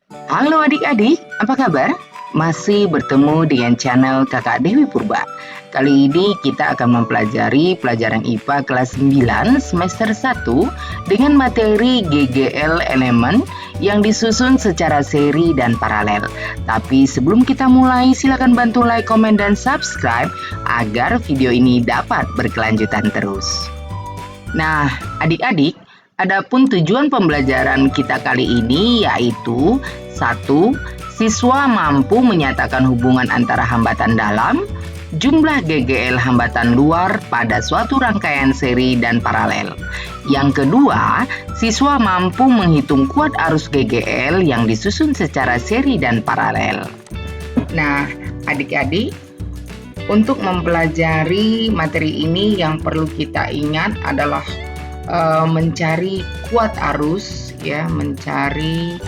Halo adik-adik, apa kabar? Masih bertemu dengan channel Kakak Dewi Purba. Kali ini kita akan mempelajari pelajaran IPA kelas 9 semester 1 dengan materi GGL elemen yang disusun secara seri dan paralel. Tapi sebelum kita mulai, silakan bantu like, komen, dan subscribe agar video ini dapat berkelanjutan terus. Nah, adik-adik, adapun tujuan pembelajaran kita kali ini yaitu 1. Siswa mampu menyatakan hubungan antara hambatan dalam, jumlah GGL hambatan luar pada suatu rangkaian seri dan paralel. Yang kedua, siswa mampu menghitung kuat arus GGL yang disusun secara seri dan paralel. Nah, adik-adik, untuk mempelajari materi ini yang perlu kita ingat adalah mencari kuat arus, ya, mencari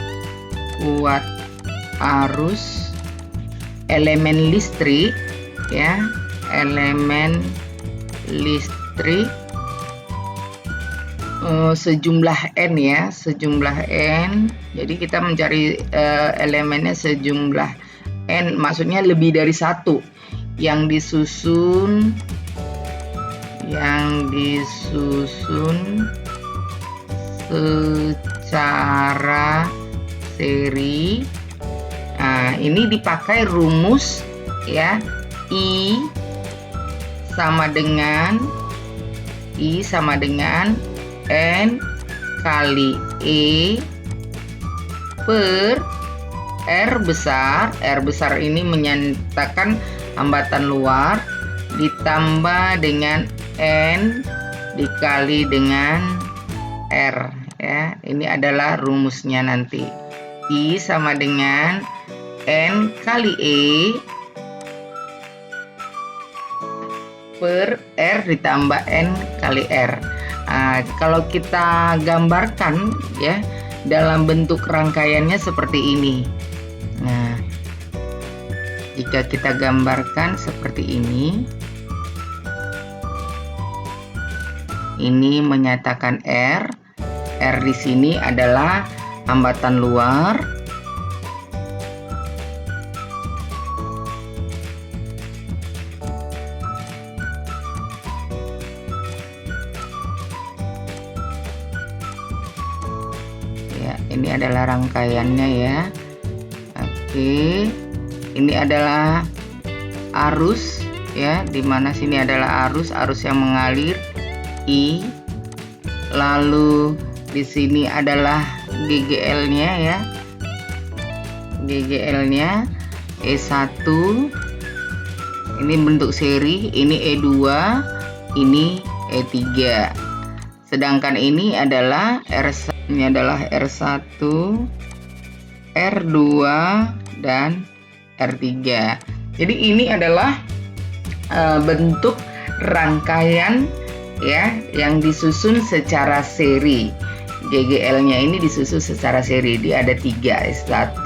kuat arus elemen listrik, ya, elemen listrik sejumlah n, ya, sejumlah n. Jadi kita mencari elemennya sejumlah n, maksudnya lebih dari satu yang disusun secara seri. Nah, ini dipakai rumus, ya, I sama dengan N kali E per R besar. R besar ini menyatakan hambatan luar ditambah dengan N dikali dengan R, ya. Ini adalah rumusnya nanti. I sama dengan N kali E per R ditambah N kali R. Nah, kalau kita gambarkan, ya, dalam bentuk rangkaiannya seperti ini. Nah, jika kita gambarkan seperti ini menyatakan R di sini adalah hambatan luar, ya. Ini adalah rangkaiannya, ya. Oke, ini adalah arus, ya, dimana sini adalah arus yang mengalir I, lalu di sini adalah GGL-nya, ya, GGL-nya E1, ini bentuk seri, ini E2, ini E3. Sedangkan ini adalah ini adalah R1, R2 dan R3. Jadi ini adalah bentuk rangkaian, ya, yang disusun secara seri. GGL-nya ini disusun secara seri. Dia ada 3, S1,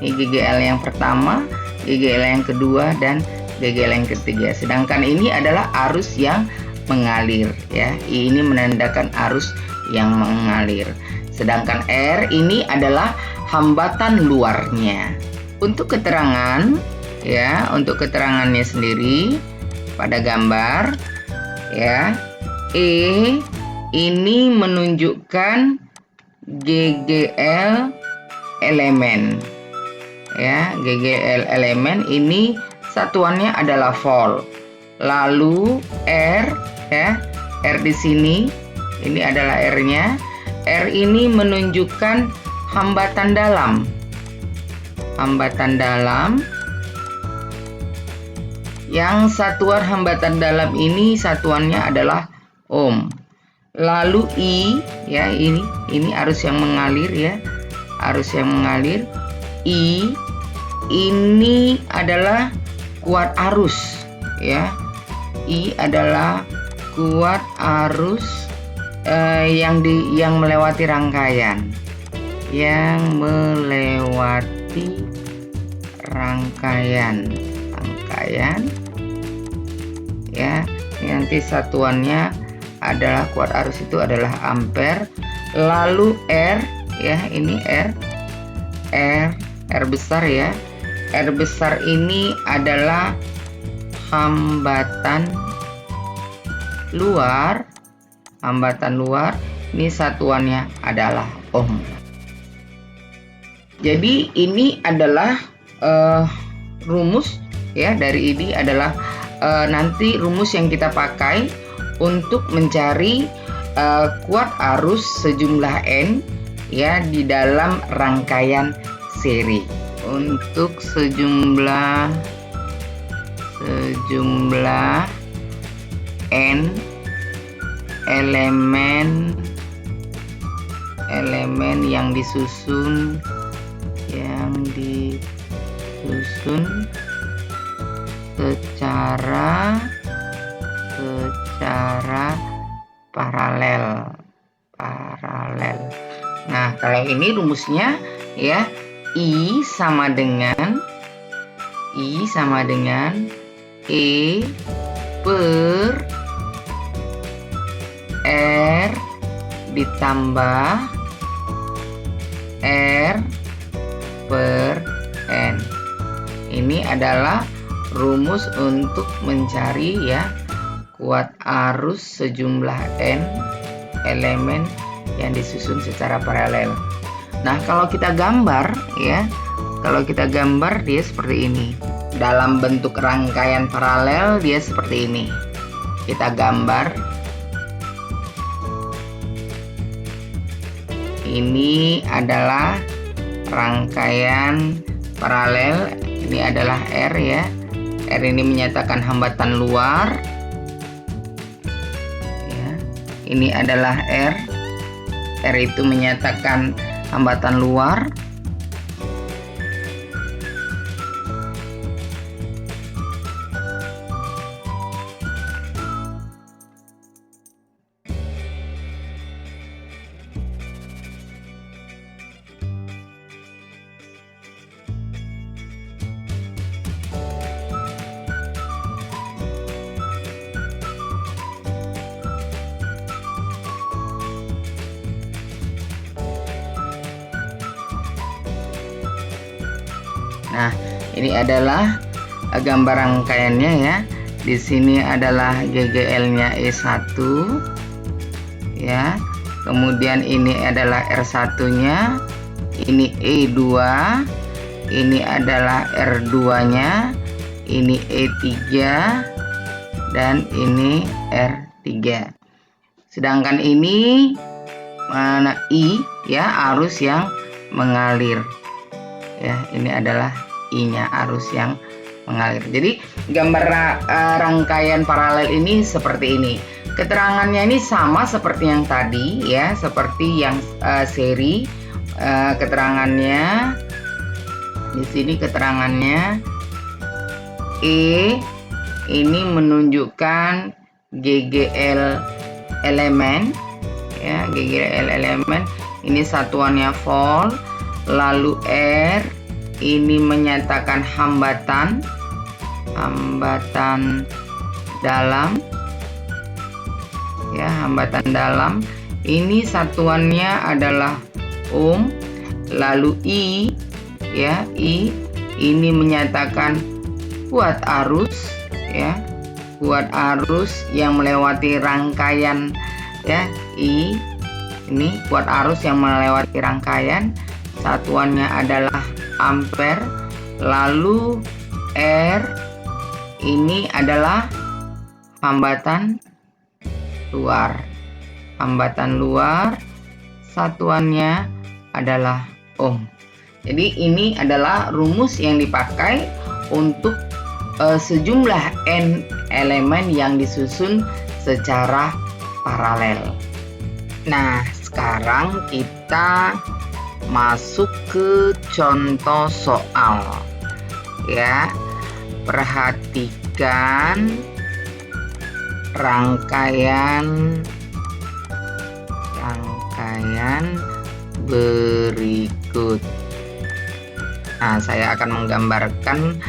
ini GGL yang pertama, GGL yang kedua, dan GGL yang ketiga. Sedangkan ini adalah arus yang mengalir, ya. Ini menandakan arus yang mengalir. Sedangkan R ini adalah hambatan luarnya. Untuk keterangan, ya, untuk keterangannya sendiri pada gambar, ya, E ini menunjukkan GGL elemen, ya. GGL elemen ini satuannya adalah volt. Lalu R, ya, R di sini ini adalah R-nya. R ini menunjukkan hambatan dalam. Hambatan dalam yang satuan hambatan dalam ini satuannya adalah ohm. Lalu I, ya, ini arus yang mengalir, ya, arus yang mengalir. I ini adalah kuat arus, ya. I adalah kuat arus yang melewati rangkaian, ya. Nanti satuannya adalah kuat arus itu adalah ampere. Lalu R, ya, ini R R besar ya. R besar ini adalah hambatan luar. Hambatan luar ini satuannya adalah ohm. Jadi ini adalah rumus ya, dari ini adalah nanti rumus yang kita pakai untuk mencari kuat arus sejumlah N ya di dalam rangkaian seri. Untuk sejumlah N elemen yang disusun secara paralel. Nah, kalau ini rumusnya ya, I sama dengan E per R ditambah R per N. Ini adalah rumus untuk mencari ya kuat arus sejumlah N elemen yang disusun secara paralel. Nah, kalau kita gambar ya, dia seperti ini. Dalam bentuk rangkaian paralel dia seperti ini. Kita gambar. Ini adalah rangkaian paralel. Ini adalah R ya. R ini menyatakan hambatan luar. Ya. Ini adalah R. R itu menyatakan hambatan luar. Nah, ini adalah gambar rangkaiannya ya. Di sini adalah GGL-nya E1 ya. Kemudian ini adalah R1-nya, ini E2, ini adalah R2-nya, ini E3 dan ini R3. Sedangkan ini mana I ya, arus yang mengalir. Ya, ini adalah I-nya, arus yang mengalir. Jadi gambar rangkaian paralel ini seperti ini. Keterangannya ini sama seperti yang tadi ya, seperti yang seri. Keterangannya di sini, keterangannya E ini menunjukkan GGL elemen ya, GGL elemen ini satuannya volt. Lalu R ini menyatakan hambatan dalam ya, hambatan dalam ini satuannya adalah ohm. Lalu I ya, I ini menyatakan kuat arus ya, kuat arus yang melewati rangkaian ya. I ini kuat arus yang melewati rangkaian, satuannya adalah ampere. Lalu R ini adalah hambatan luar. Hambatan luar satuannya adalah ohm. Jadi ini adalah rumus yang dipakai untuk sejumlah N elemen yang disusun secara paralel. Nah, sekarang kita masuk ke contoh soal ya. Perhatikan rangkaian berikut. Nah, saya akan menggambarkan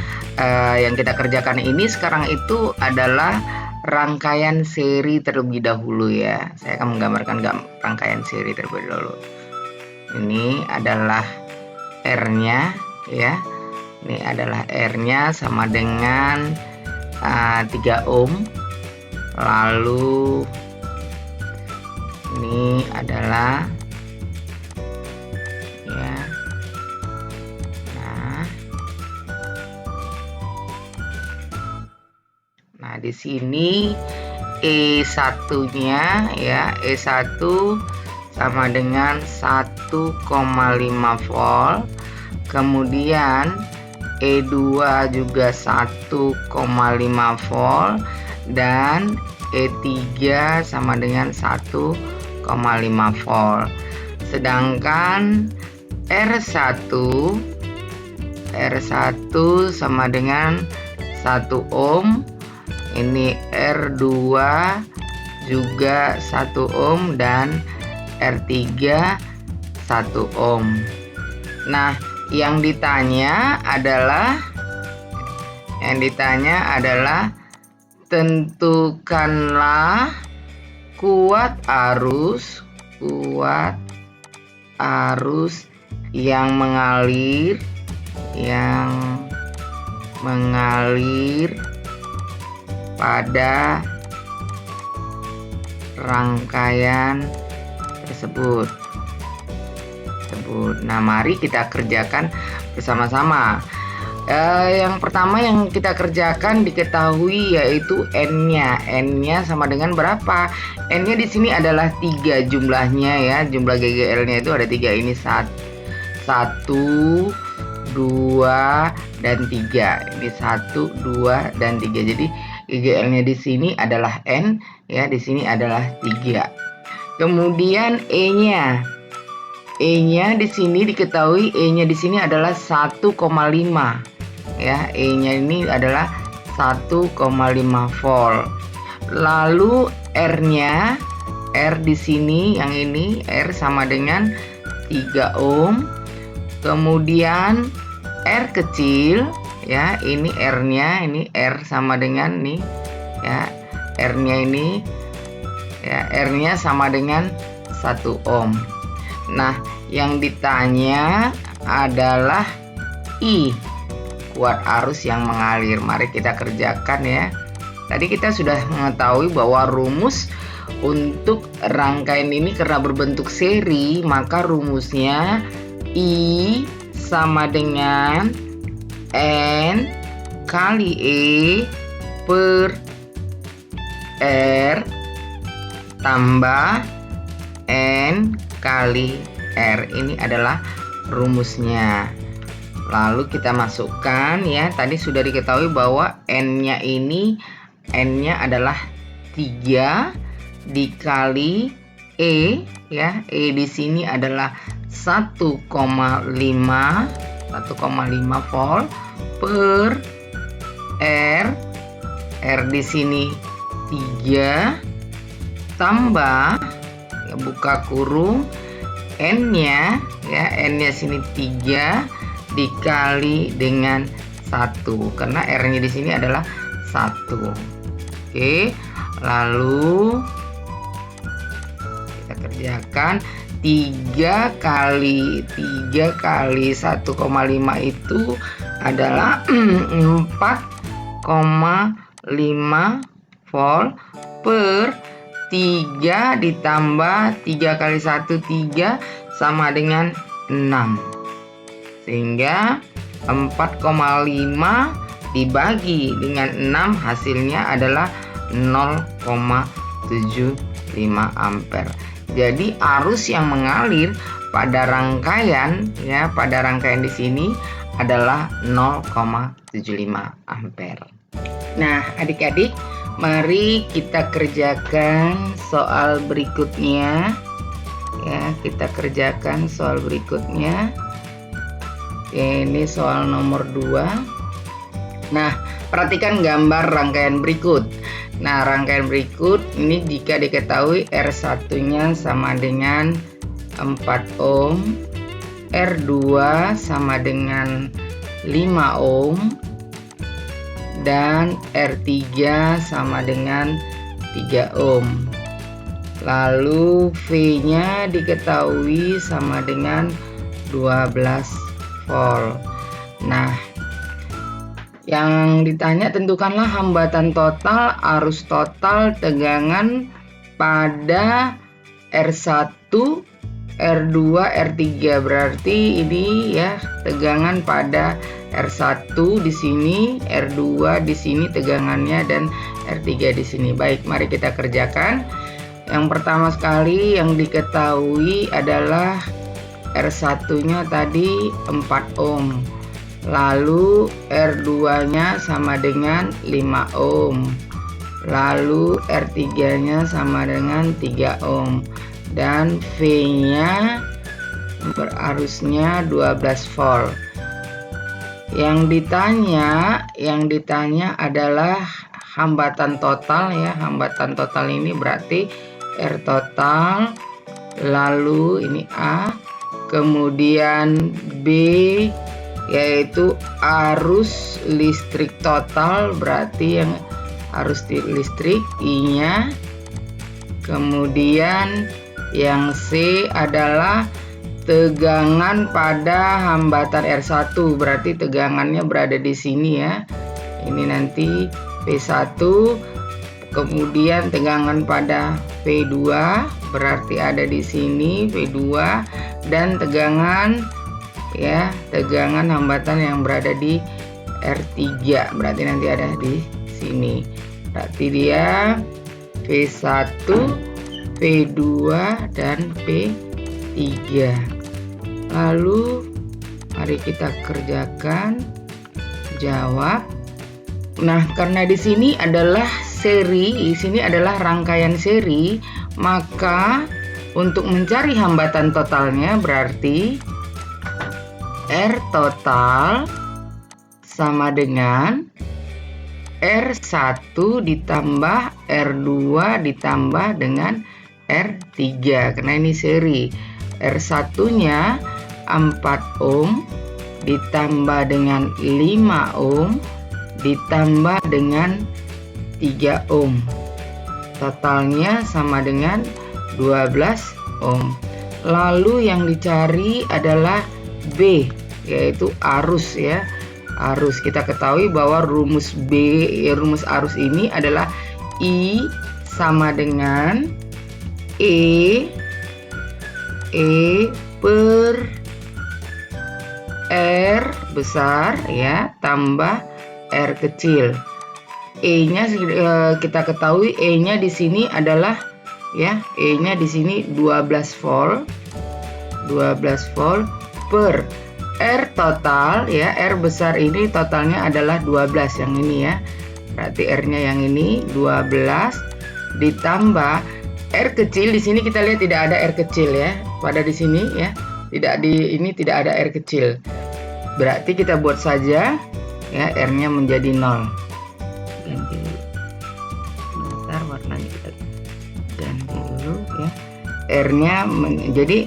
yang kita kerjakan ini sekarang itu adalah rangkaian seri terlebih dahulu ya. Saya akan menggambarkan rangkaian seri terlebih dahulu. Ini adalah R-nya ya. Ini adalah R-nya sama dengan 3 ohm. Lalu ini adalah ya. Nah, di sini E1-nya ya, E1 sama dengan 1,5 volt. Kemudian E2 juga 1,5 volt dan E3 sama dengan 1,5 volt. Sedangkan R1 sama dengan 1 ohm. Ini R2 juga 1 ohm dan R3 1 ohm. Nah, yang ditanya adalah tentukanlah kuat arus yang mengalir pada rangkaian tersebut. Nah, mari kita kerjakan bersama-sama. Yang pertama yang kita kerjakan diketahui yaitu N-nya sama dengan berapa? N-nya di sini adalah 3 jumlahnya ya. Jumlah GGL-nya itu ada 3. Ini 1, 2 dan 3. Ini 1, 2 dan 3. Jadi GGL-nya di sini adalah N ya, di sini adalah 3. Kemudian E-nya di sini diketahui E-nya di sini adalah 1,5 ya. E-nya ini adalah 1,5 volt. Lalu R-nya, R di sini yang ini R sama dengan 3 ohm. Kemudian R kecil ya, ini R-nya, ini R sama dengan nih ya, R-nya ini ya, R-nya sama dengan 1 ohm. Nah, yang ditanya adalah I, kuat arus yang mengalir. Mari kita kerjakan ya. Tadi kita sudah mengetahui bahwa rumus untuk rangkaian ini karena berbentuk seri, maka rumusnya I sama dengan N kali E per R tambah N kali R. Ini adalah rumusnya. Lalu kita masukkan ya. Tadi sudah diketahui bahwa N-nya adalah 3 dikali E ya. E di sini adalah 1,5 volt per R. R di sini 3 tambah ya, buka kurung N-nya ya, N-nya sini 3 dikali dengan 1 karena R-nya di sini adalah 1. Oke, lalu kita kerjakan 3 kali 1,5 itu adalah 4,5 volt per 3 ditambah 3 kali 1 3 sama dengan 6. Sehingga 4,5 dibagi dengan 6 hasilnya adalah 0,75 ampere. Jadi arus yang mengalir pada rangkaian ya, pada rangkaian di sini adalah 0,75 ampere. Nah, adik-adik, mari kita kerjakan soal berikutnya. Ya, kita kerjakan soal berikutnya. Ini soal nomor 2. Nah, perhatikan gambar rangkaian berikut. Nah, rangkaian berikut ini jika diketahui R1-nya sama dengan 4 ohm, R2 sama dengan 5 ohm, dan R3 sama dengan 3 ohm. Lalu V-nya diketahui sama dengan 12 volt. Nah, yang ditanya tentukanlah hambatan total, arus total, tegangan pada R1, R2, R3. Berarti ini ya tegangan pada R1 di sini, R2 di sini tegangannya, dan R3 di sini. Baik, mari kita kerjakan. Yang pertama sekali yang diketahui adalah R1-nya tadi 4 ohm. Lalu R2-nya sama dengan 5 ohm. Lalu R3-nya sama dengan 3 ohm. Dan V-nya berarusnya 12 volt. Yang ditanya adalah hambatan total ya. Hambatan total ini berarti R total, lalu ini A, kemudian B yaitu arus listrik total, berarti yang arus listrik I-nya, kemudian yang C adalah tegangan pada hambatan R1, berarti tegangannya berada di sini ya. Ini nanti P1, kemudian tegangan pada P2 berarti ada di sini P2, dan tegangan ya, tegangan hambatan yang berada di R3 berarti nanti ada di sini. Berarti dia P1, P2 dan P3. Lalu mari kita kerjakan, jawab. Nah, karena di sini adalah seri, di sini adalah rangkaian seri, maka untuk mencari hambatan totalnya berarti R total sama dengan R1 ditambah R2 ditambah dengan R3, karena ini seri. R1-nya 4 ohm ditambah dengan 5 ohm ditambah dengan 3 ohm. Totalnya sama dengan 12 ohm. Lalu yang dicari adalah B, yaitu arus ya. Arus, kita ketahui bahwa rumus B, rumus arus ini adalah I sama dengan E per R besar ya tambah R kecil. E-nya kita ketahui E-nya di sini adalah ya, E-nya di sini 12 volt. 12 volt per R total ya, R besar ini totalnya adalah 12 yang ini ya. Berarti R-nya yang ini 12 ditambah R kecil, di sini kita lihat tidak ada R kecil ya. Pada di sini ya, tidak di ini tidak ada R kecil. Berarti kita buat saja ya, R-nya menjadi 0. Ganti dulu. Bentar, warnanya kita ganti dulu ya. R-nya jadi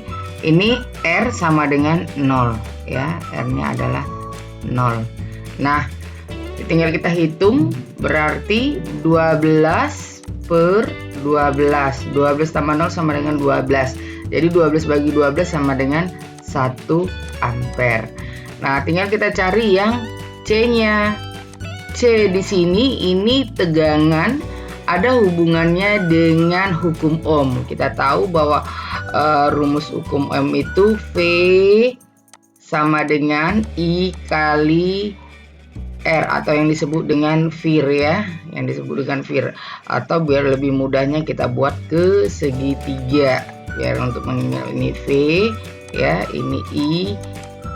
ini R sama dengan 0 ya. R-nya adalah 0. Nah, tinggal kita hitung, berarti 12 per 12. 12 tambah 0 sama dengan 12. Jadi 12 bagi 12 sama dengan 1 ampere. Nah, tinggal kita cari yang C-nya. C di sini ini tegangan, ada hubungannya dengan hukum Ohm. Kita tahu bahwa rumus hukum Ohm itu V sama dengan I kali R, atau yang disebut dengan VIR ya, yang disebut dengan VIR, atau biar lebih mudahnya kita buat ke segitiga biar untuk mengingat ini V ya, ini I,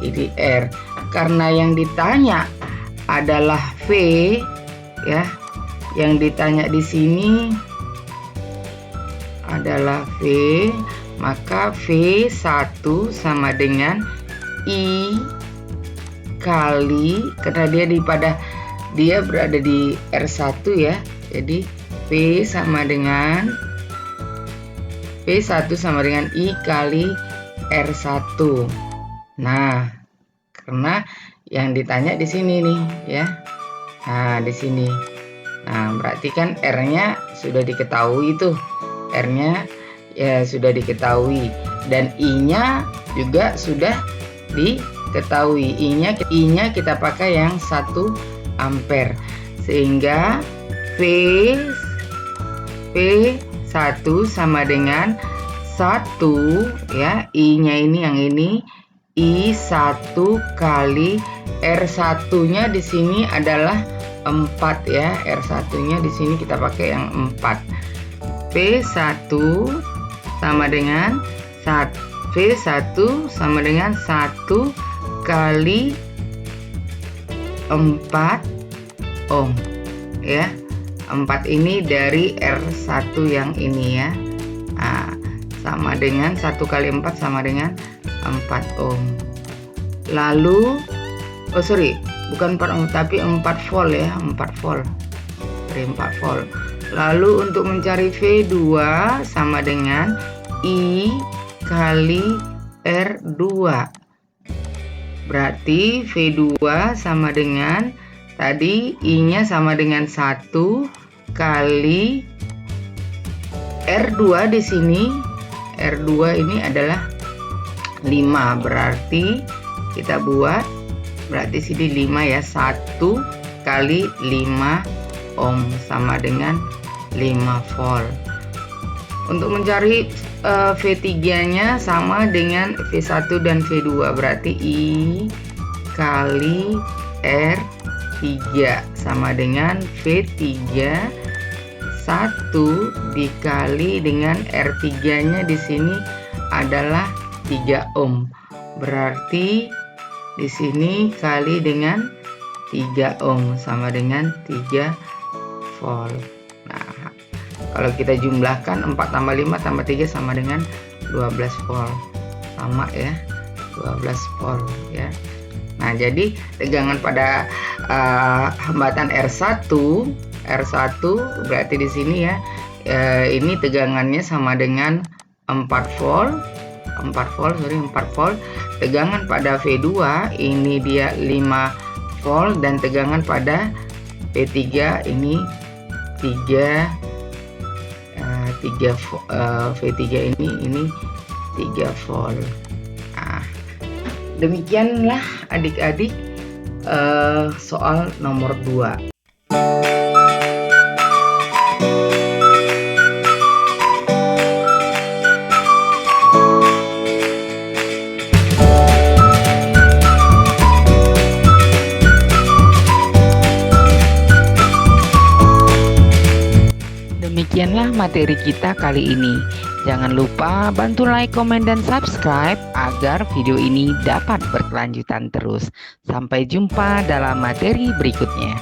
ini R. Karena yang ditanya adalah V ya, yang ditanya di sini adalah V, maka V1 sama dengan I kali, karena dia berada di R1 ya, jadi V sama dengan V1 sama dengan I kali R1. Nah, karena yang ditanya di sini nih ya. Nah, di sini. Nah, berarti kan R-nya sudah diketahui tuh. R-nya ya sudah diketahui dan I-nya juga sudah ketahui I-nya kita pakai yang 1 ampere, sehingga V1 sama dengan 1 ya, I-nya ini yang ini I1 kali R1-nya di sini adalah 4 ya. R1-nya di sini kita pakai yang 4. V1 sama dengan V1 sama dengan 1 kali 4 ohm ya. 4 ini dari R1 yang ini ya. Nah, sama dengan 1 kali 4 sama dengan 4 ohm. Lalu bukan 4 ohm tapi 4 volt ya, 4 volt. Dari 4 volt. Lalu untuk mencari V2 sama dengan I kali R2. Berarti V2 sama dengan tadi I-nya sama dengan 1 kali R2 di sini. R2 ini adalah 5, berarti kita buat berarti sini 5 ya. 1 kali 5 ohm sama dengan 5 volt. Untuk mencari V3-nya sama dengan V1 dan V2, berarti I kali R3 sama dengan V3 1 dikali dengan R3-nya di sini adalah 3 ohm. Berarti di sini kali dengan 3 ohm sama dengan 3 volt. Nah, kalau kita jumlahkan 4 tambah 5 tambah 3 sama dengan 12 volt. Sama ya, 12 volt ya. Nah, jadi tegangan pada hambatan R1 berarti di sini ya, ini tegangannya sama dengan 4 volt. Tegangan pada V2 ini dia 5 volt dan tegangan pada V3 ini 3 V3 ini 3 volt. Nah, demikianlah adik-adik soal nomor 2. Demikianlah materi kita kali ini. Jangan lupa bantu like, komen, dan subscribe agar video ini dapat berkelanjutan terus. Sampai jumpa dalam materi berikutnya.